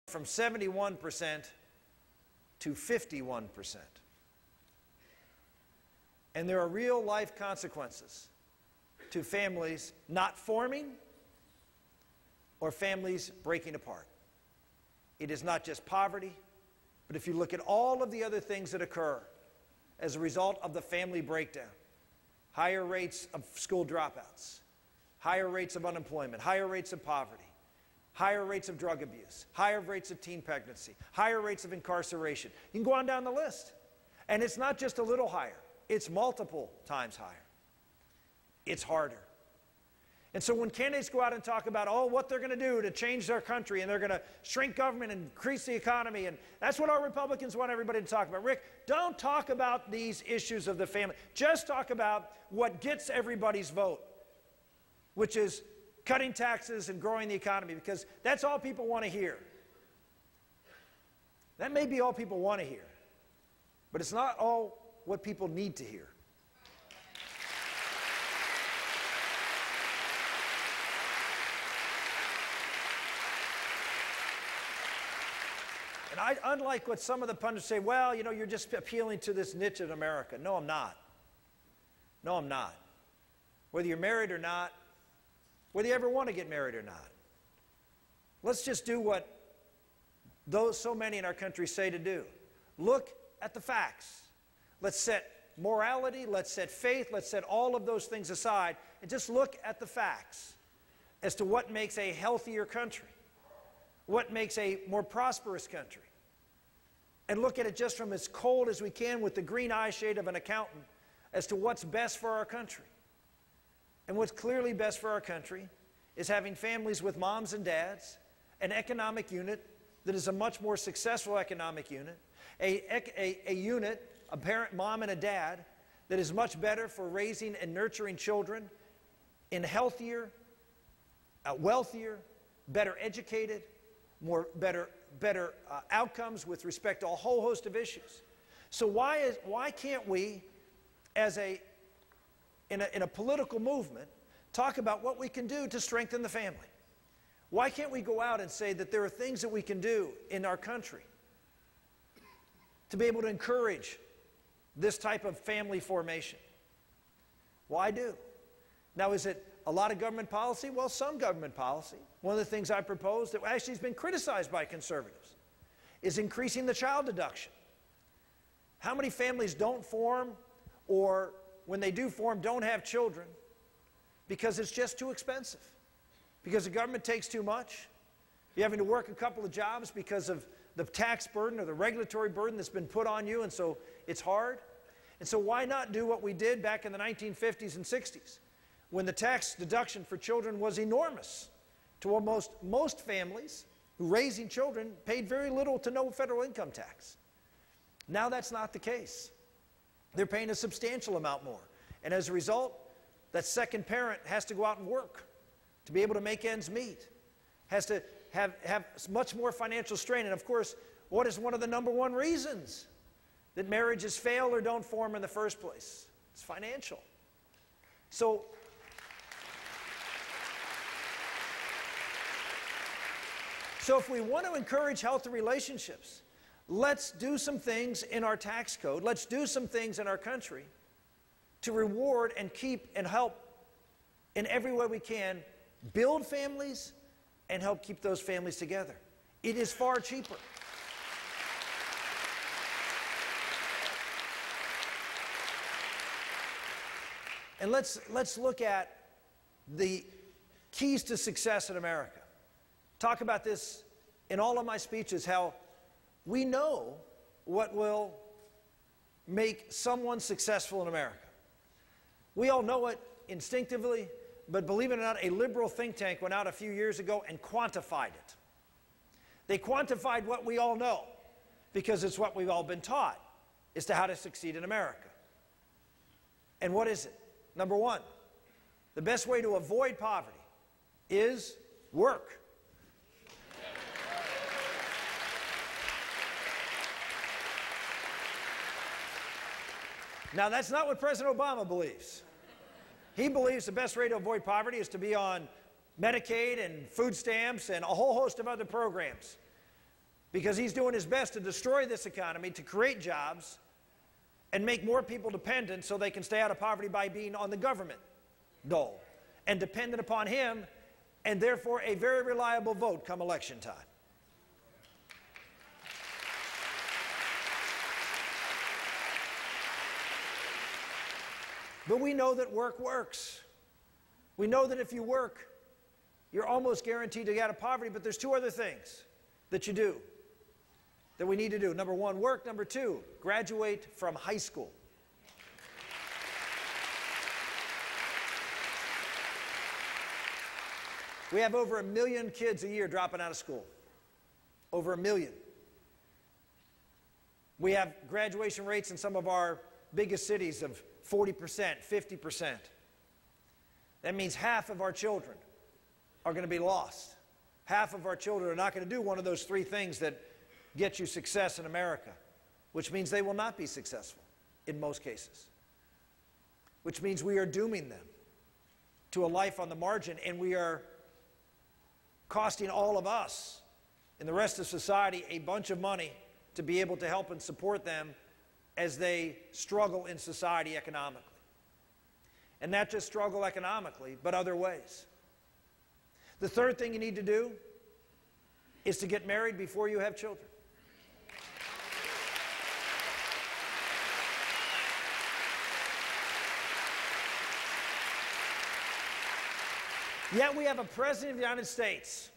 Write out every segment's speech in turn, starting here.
from 71% to 51%. And there are real life consequences to families not forming or families breaking apart. It is not just poverty, but if you look at all of the other things that occur as a result of the family breakdown, higher rates of school dropouts, higher rates of unemployment, higher rates of poverty, higher rates of drug abuse, higher rates of teen pregnancy, higher rates of incarceration. You can go on down the list. And it's not just a little higher. It's multiple times higher. It's harder. And so when candidates go out and talk about, oh, what they're going to do to change their country, and they're going to shrink government and increase the economy, and that's what our Republicans want everybody to talk about. Rick, don't talk about these issues of the family. Just talk about what gets everybody's vote, which is cutting taxes and growing the economy, because that's all people want to hear. That may be all people want to hear, but it's not all what people need to hear. And unlike what some of the pundits say, well, you know, you're just appealing to this niche in America. No, I'm not. No, I'm not. Whether you're married or not, whether you ever want to get married or not, let's just do what so many in our country say to do. Look at the facts. Let's set morality, let's set faith, let's set all of those things aside, and just look at the facts as to what makes a healthier country, what makes a more prosperous country, and look at it just from as cold as we can with the green eye shade of an accountant as to what's best for our country. And what's clearly best for our country is having families with moms and dads, an economic unit that is a much more successful economic unit, a unit, a parent, mom and a dad, that is much better for raising and nurturing children in healthier, wealthier, better educated, better outcomes with respect to a whole host of issues. So why can't we, in a political movement, talk about what we can do to strengthen the family? Why can't we go out and say that there are things that we can do in our country to be able to encourage this type of family formation? Well, I do. Now, is it a lot of government policy? Well, some government policy. One of the things I propose that actually has been criticized by conservatives is increasing the child deduction. How many families don't form, or when they do form, don't have children because it's just too expensive? Because the government takes too much? You're having to work a couple of jobs because of the tax burden or the regulatory burden that's been put on you, and so it's hard? And so why not do what we did back in the 1950s and 60s, when the tax deduction for children was enormous to almost most families who raising children paid very little to no federal income tax. Now that's not the case. They're paying a substantial amount more. And as a result, that second parent has to go out and work to be able to make ends meet, has to have much more financial strain. And of course, what is one of the #1 reasons that marriages fail or don't form in the first place? It's financial. So if we want to encourage healthy relationships, let's do some things in our tax code, let's do some things in our country to reward and keep and help in every way we can build families and help keep those families together. It is far cheaper. And let's look at the keys to success in America. Talk about this in all of my speeches, how we know what will make someone successful in America. We all know it instinctively, but believe it or not, a liberal think tank went out a few years ago and quantified it. They quantified what we all know, because it's what we've all been taught as to how to succeed in America. And what is it? #1, the best way to avoid poverty is work. Now, that's not what President Obama believes. He believes the best way to avoid poverty is to be on Medicaid and food stamps and a whole host of other programs. because he's doing his best to destroy this economy, to create jobs, and make more people dependent so they can stay out of poverty by being on the government dole and dependent upon him, and therefore a very reliable vote come election time. But we know that work works. We know that if you work, you're almost guaranteed to get out of poverty, but there's two other things that you do, that we need to do. Number one, work. Number two, graduate from high school. We have over 1 million kids a year dropping out of school. Over 1 million. We have graduation rates in some of our biggest cities of 40%, 50%. That means half of our children are going to be lost. Half of our children are not going to do one of those three things that get you success in America, which means they will not be successful in most cases, which means we are dooming them to a life on the margin, and we are costing all of us and the rest of society a bunch of money to be able to help and support them as they struggle in society economically. And not just struggle economically, but other ways. The third thing you need to do is to get married before you have children. Yet we have a President of the United States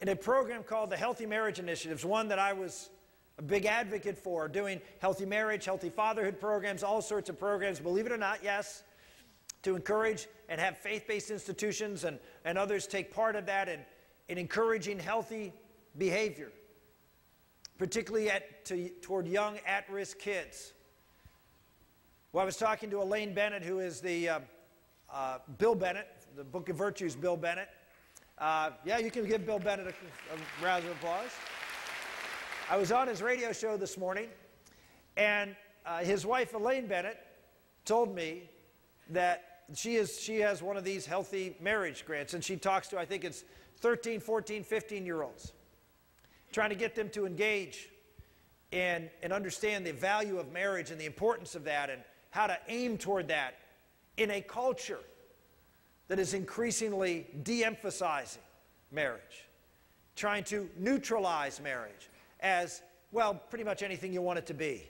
in a program called the Healthy Marriage Initiatives, one that I was a big advocate for, doing healthy marriage, healthy fatherhood programs, all sorts of programs, believe it or not, yes, to encourage and have faith-based institutions and others take part of that in encouraging healthy behavior, particularly toward young at-risk kids. Well, I was talking to Elaine Bennett, who is the Bill Bennett, the Book of Virtues, Bill Bennett. Yeah, you can give Bill Bennett a round of applause. I was on his radio show this morning, and his wife, Elaine Bennett, told me that she has one of these healthy marriage grants, and she talks to, I think it's 13, 14, 15-year-olds, trying to get them to engage and understand the value of marriage and the importance of that and how to aim toward that in a culture that is increasingly de-emphasizing marriage, trying to neutralize marriage as, well, pretty much anything you want it to be.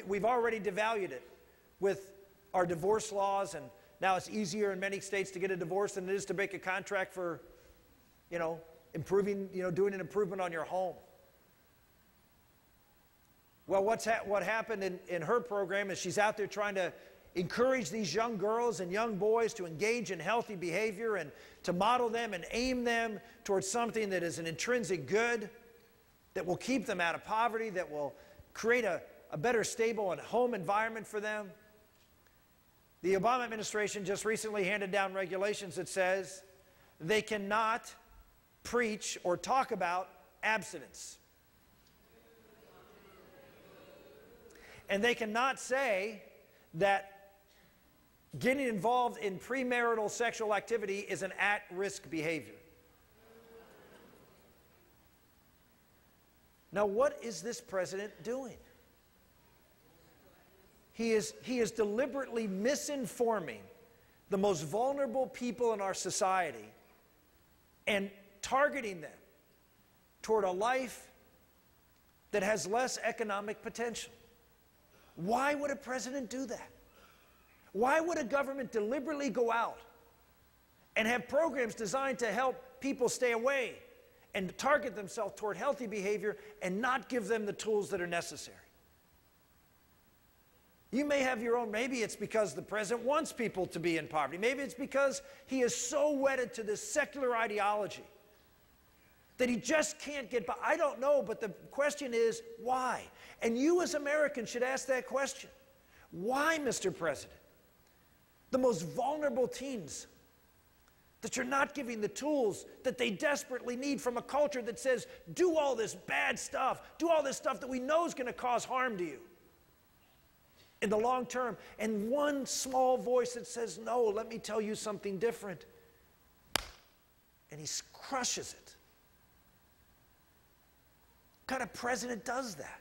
We've already devalued it with our divorce laws, and now it's easier in many states to get a divorce than it is to make a contract for, improving, doing an improvement on your home. Well, what happened in her program is she's out there trying to encourage these young girls and young boys to engage in healthy behavior and to model them and aim them towards something that is an intrinsic good, that will keep them out of poverty, that will create a better, stable and home environment for them. The Obama administration just recently handed down regulations that says they cannot preach or talk about abstinence. And they cannot say that getting involved in premarital sexual activity is an at-risk behavior. Now, what is this president doing? He is deliberately misinforming the most vulnerable people in our society and targeting them toward a life that has less economic potential. Why would a president do that? Why would a government deliberately go out and have programs designed to help people stay away and target themselves toward healthy behavior and not give them the tools that are necessary? You may have your own, maybe it's because the president wants people to be in poverty. Maybe it's because he is so wedded to this secular ideology that he just can't get by. I don't know, but the question is, why? And you as Americans should ask that question. Why, Mr. President? The most vulnerable teens that you're not giving the tools that they desperately need from a culture that says, do all this bad stuff, do all this stuff that we know is going to cause harm to you in the long term, and one small voice that says, no, let me tell you something different. And he crushes it. kind of president does that?